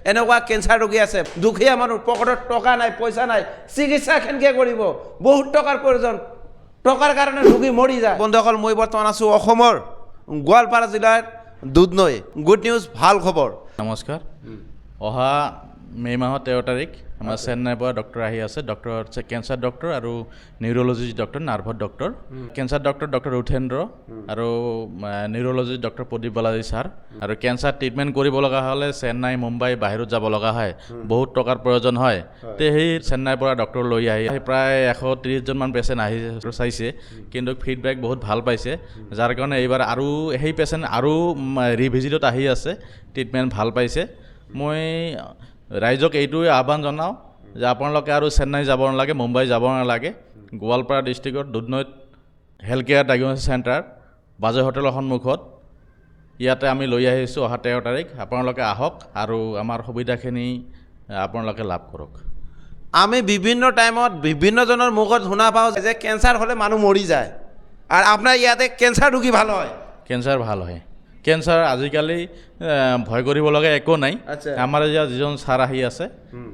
এনেকুৱা কেঞ্চাৰ ৰোগী আছে, দুখীয়া মানুহ, পকেটত টকা নাই, পইচা নাই, চিকিৎসা কেনেকৈ কৰিব, বহুত টকাৰ প্ৰয়োজন, টকাৰ কাৰণে ৰোগী মৰি যায়। বন্ধুসকল, মই বৰ্তমান আছোঁ অসমৰ গোৱালপাৰা জিলাৰ দুধনৈ। গুড নিউজ, ভাল খবৰ। নমস্কাৰ। অহা মে' মাহৰ 13 তাৰিখ আমাৰ চেন্নাইৰ পৰা ডক্টৰ আহি আছে। ডক্টৰ হৈছে কেঞ্চাৰ ডক্টৰ আৰু নিউৰলজিষ্ট ডক্টৰ, নাৰ্ভৰ ডক্টৰ। কেঞ্চাৰ ডক্টৰ ৰুথেন্দ্ৰ আৰু neurologist doctor Pradeep Balaji sir. আৰু কেঞ্চাৰ ট্ৰিটমেণ্ট কৰিব লগা হ'লে চেন্নাই, মুম্বাই, বাহিৰত যাব লগা হয়, বহুত টকাৰ প্ৰয়োজন হয়। তে সেই চেন্নাইৰ পৰা ডক্টৰ লৈ আহি প্ৰায় 130জনমান পেচেণ্ট আহি চাইছে, কিন্তু ফিডবেক বহুত ভাল পাইছে, যাৰ কাৰণে এইবাৰ আৰু সেই পেচেণ্ট আৰু ৰিভিজিটত আহি আছে, ট্ৰিটমেণ্ট ভাল পাইছে। মই ৰাইজক এইটোৱে আহ্বান জনাওঁ যে আপোনালোকে আৰু চেন্নাই যাব নালাগে, মুম্বাই যাব নালাগে। গোৱালপাৰা ডিষ্ট্ৰিক্টত দুধনৈত হেল্থ কেয়াৰ ডায়েগনষ্টিক চেণ্টাৰ, বাজৈ হোটেলৰ সন্মুখত, ইয়াতে আমি লৈ আহিছোঁ অহা 13 তাৰিখ। আপোনালোকে আহক আৰু আমাৰ সুবিধাখিনি আপোনালোকে লাভ কৰক। আমি বিভিন্ন টাইমত বিভিন্নজনৰ মুখত শুনা পাওঁ যে কেঞ্চাৰ হ'লে মানুহ মৰি যায়, আৰু আপোনাৰ ইয়াতে কেঞ্চাৰ ৰোগী ভাল হয়। কেঞ্চাৰ ভাল হয়। কেঞ্চাৰ আজিকালি ভয় কৰিব লগা একো নাই। আমাৰ ইয়াত যিজন ছাৰ আহি আছে,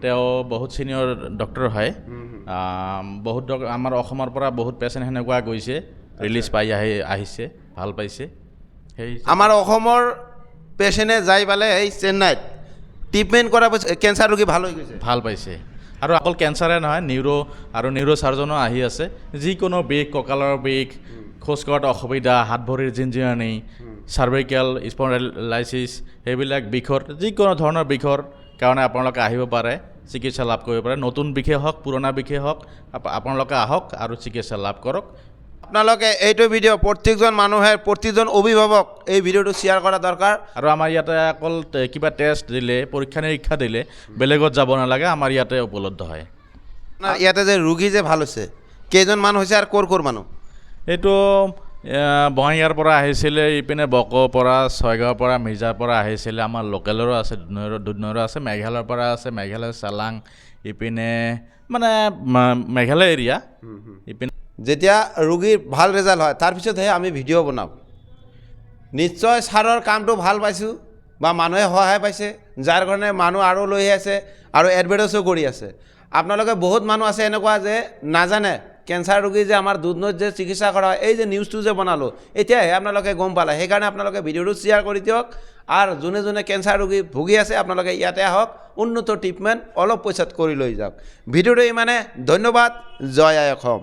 তেওঁ বহুত ছিনিয়ৰ ডক্টৰ হয়। বহুত আমাৰ অসমৰ পৰা বহুত পেচেণ্ট সেনেকুৱা গৈছে, ৰিলিজ পাই আহিছে, ভাল পাইছে। সেই আমাৰ অসমৰ পেচেণ্টে যাই পালে এই চেন্নাইত ট্ৰিটমেণ্ট কৰাৰ পিছত কেঞ্চাৰ ৰোগী ভাল হৈ গৈছে, ভাল পাইছে। আৰু অকল কেঞ্চাৰে নহয়, নিউৰ' চাৰ্জনো আহি আছে। যিকোনো বিষ, কঁকালৰ বিষ, খোজ কঢ়াত অসুবিধা, হাত ভৰিৰ জিনজিননি, চাৰ্ভাইকেল স্পণ্ডাইলাইচিছ, সেইবিলাক বিষৰ, যিকোনো ধৰণৰ বিষৰ কাৰণে আপোনালোকে আহিব পাৰে, চিকিৎসা লাভ কৰিব পাৰে। নতুন বিষে হওক, পুৰণা বিষে হওক, আপোনালোকে আহক আৰু চিকিৎসা লাভ কৰক। আপোনালোকে এইটো ভিডিঅ' প্ৰত্যেকজন মানুহে, প্ৰতিজন অভিভাৱক এই ভিডিঅ'টো শ্বেয়াৰ কৰা দৰকাৰ। আৰু আমাৰ ইয়াতে অকল কিবা টেষ্ট দিলে, পৰীক্ষা নিৰীক্ষা দিলে বেলেগত যাব নালাগে, আমাৰ ইয়াতে উপলব্ধ হয়। ইয়াতে যে ৰোগী যে ভাল হৈছে, কেইজন মানুহ হৈছে আৰু ক'ৰ মানুহ? এইটো বঙাইগাঁৱৰ পৰা আহিছিলে, ইপিনে বকৰ পৰা, ছয়গাঁৱৰ পৰা, মিৰ্জাৰ পৰা আহিছিলে। আমাৰ লোকেলৰো আছে, দুধনৈৰো আছে, মেঘালয়ৰ পৰা আছে, মেঘালয় চালাং, ইপিনে মানে মেঘালয় এৰিয়া। ইপিনে যেতিয়া ৰোগীৰ ভাল ৰিজাল্ট হয়, তাৰপিছতহে আমি ভিডিঅ' বনাওঁ। নিশ্চয় ছাৰৰ কামটো ভাল পাইছোঁ বা মানুহে সহায় পাইছে, যাৰ কাৰণে মানুহ আৰু লৈ আছে আৰু এডভাৰটাইজো কৰি আছে। আপোনালোকে বহুত মানুহ আছে এনেকুৱা যে নাজানে কেঞ্চাৰ ৰোগী যে আমাৰ দুধনৈত যে চিকিৎসা কৰা হয়, এই যে নিউজটো যে বনালোঁ, এতিয়াহে আপোনালোকে গম পালে। সেইকাৰণে আপোনালোকে ভিডিঅ'টো শ্বেয়াৰ কৰি দিয়ক। আৰু যোনে যোনে কেঞ্চাৰ ৰোগী ভুগি আছে, আপোনালোকে ইয়াতে আহক, উন্নত ট্ৰিটমেণ্ট অলপ পইচাত কৰি লৈ যাওক। ভিডিঅ'টো ইমানে, ধন্যবাদ। জয় আই অসম।